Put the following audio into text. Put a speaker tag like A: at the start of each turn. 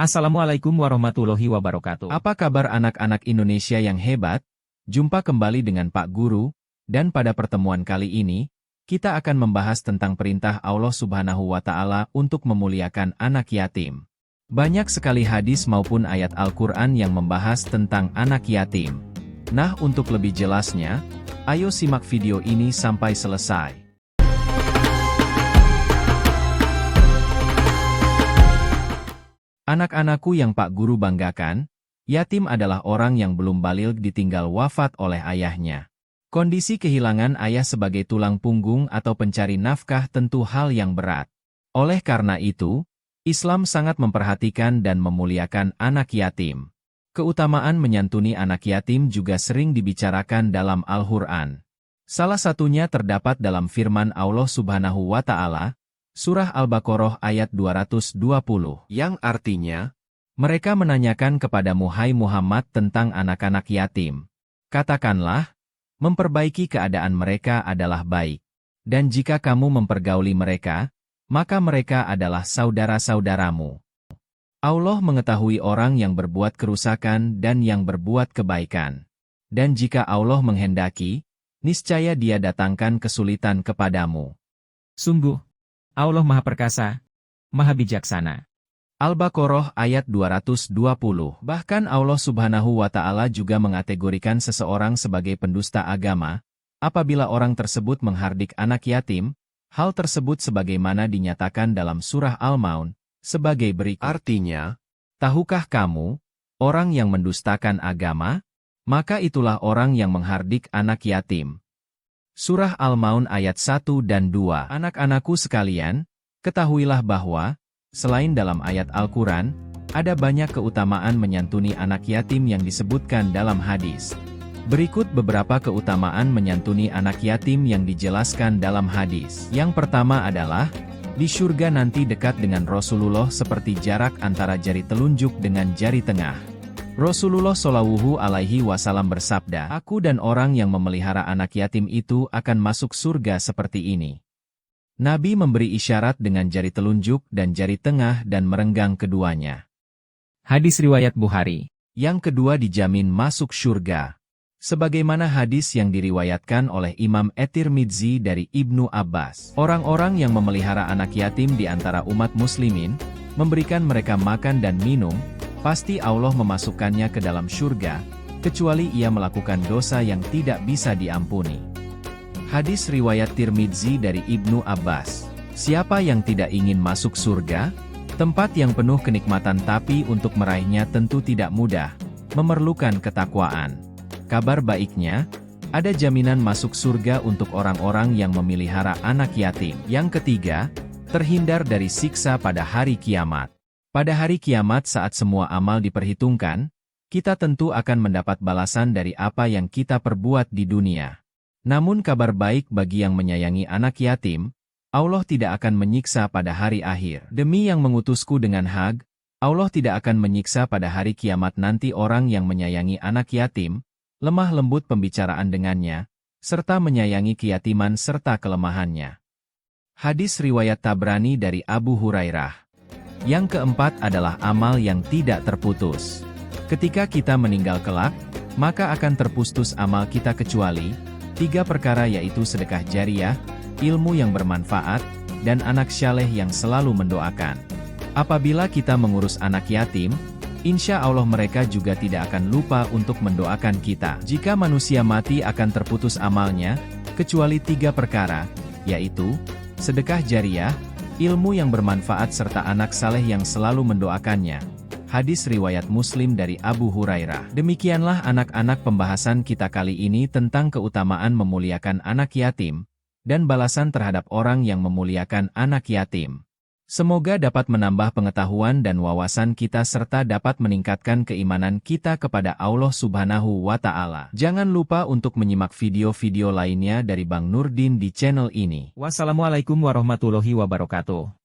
A: Assalamualaikum warahmatullahi wabarakatuh.
B: Apa kabar anak-anak Indonesia yang hebat? Jumpa kembali dengan Pak Guru, dan pada pertemuan kali ini, kita akan membahas tentang perintah Allah Subhanahu wa Ta'ala untuk memuliakan anak yatim. Banyak sekali hadis maupun ayat Al-Quran yang membahas tentang anak yatim. Nah, untuk lebih jelasnya, ayo simak video ini sampai selesai. Anak-anakku yang Pak Guru banggakan, yatim adalah orang yang belum baligh ditinggal wafat oleh ayahnya. Kondisi kehilangan ayah sebagai tulang punggung atau pencari nafkah tentu hal yang berat. Oleh karena itu, Islam sangat memperhatikan dan memuliakan anak yatim. Keutamaan menyantuni anak yatim juga sering dibicarakan dalam Al-Quran. Salah satunya terdapat dalam firman Allah Subhanahu wa Ta'ala, Surah Al-Baqarah ayat 220, yang artinya, mereka menanyakan kepadamu hai Muhammad tentang anak-anak yatim. Katakanlah, memperbaiki keadaan mereka adalah baik. Dan jika kamu mempergauli mereka, maka mereka adalah saudara-saudaramu. Allah mengetahui orang yang berbuat kerusakan dan yang berbuat kebaikan. Dan jika Allah menghendaki, niscaya Dia datangkan kesulitan kepadamu.
A: Sungguh, Allah Maha Perkasa, Maha Bijaksana.
B: Al-Baqarah ayat 220. Bahkan Allah Subhanahu wa Ta'ala juga mengategorikan seseorang sebagai pendusta agama, apabila orang tersebut menghardik anak yatim, hal tersebut sebagaimana dinyatakan dalam surah Al-Maun, sebagai berikut. Artinya, tahukah kamu, orang yang mendustakan agama, maka itulah orang yang menghardik anak yatim. Surah Al-Maun ayat 1 dan 2. Anak-anakku sekalian, ketahuilah bahwa, selain dalam ayat Al-Quran, ada banyak keutamaan menyantuni anak yatim yang disebutkan dalam hadis. Berikut beberapa keutamaan menyantuni anak yatim yang dijelaskan dalam hadis. Yang pertama adalah, di surga nanti dekat dengan Rasulullah seperti jarak antara jari telunjuk dengan jari tengah. Rasulullah Shallallahu Alaihi Wasallam bersabda, aku dan orang yang memelihara anak yatim itu akan masuk surga seperti ini. Nabi memberi isyarat dengan jari telunjuk dan jari tengah dan merenggang keduanya.
A: Hadis riwayat Bukhari.
B: Yang kedua dijamin masuk surga. Sebagaimana hadis yang diriwayatkan oleh Imam At-Tirmidzi dari Ibnu Abbas. Orang-orang yang memelihara anak yatim di antara umat muslimin, memberikan mereka makan dan minum, pasti Allah memasukkannya ke dalam surga, kecuali ia melakukan dosa yang tidak bisa diampuni. Hadis riwayat Tirmidzi dari Ibnu Abbas. Siapa yang tidak ingin masuk surga? Tempat yang penuh kenikmatan tapi untuk meraihnya tentu tidak mudah, memerlukan ketakwaan. Kabar baiknya, ada jaminan masuk surga untuk orang-orang yang memelihara anak yatim. Yang ketiga, terhindar dari siksa pada hari kiamat. Pada hari kiamat saat semua amal diperhitungkan, kita tentu akan mendapat balasan dari apa yang kita perbuat di dunia. Namun kabar baik bagi yang menyayangi anak yatim, Allah tidak akan menyiksa pada hari akhir. Demi yang mengutusku dengan hak, Allah tidak akan menyiksa pada hari kiamat nanti orang yang menyayangi anak yatim, lemah lembut pembicaraan dengannya, serta menyayangi keyatiman serta kelemahannya. Hadis riwayat Tabrani dari Abu Hurairah. Yang keempat adalah amal yang tidak terputus. Ketika kita meninggal kelak, maka akan terputus amal kita kecuali 3 perkara yaitu sedekah jariah, ilmu yang bermanfaat, dan anak syaleh yang selalu mendoakan. Apabila kita mengurus anak yatim, insya Allah mereka juga tidak akan lupa untuk mendoakan kita. Jika manusia mati akan terputus amalnya, kecuali 3 perkara, yaitu sedekah jariah, ilmu yang bermanfaat serta anak saleh yang selalu mendoakannya. Hadis riwayat Muslim dari Abu Hurairah. Demikianlah anak-anak pembahasan kita kali ini tentang keutamaan memuliakan anak yatim, dan balasan terhadap orang yang memuliakan anak yatim. Semoga dapat menambah pengetahuan dan wawasan kita serta dapat meningkatkan keimanan kita kepada Allah Subhanahu wa Ta'ala. Jangan lupa untuk menyimak video-video lainnya dari Bang Nurdin di channel ini.
A: Wassalamualaikum warahmatullahi wabarakatuh.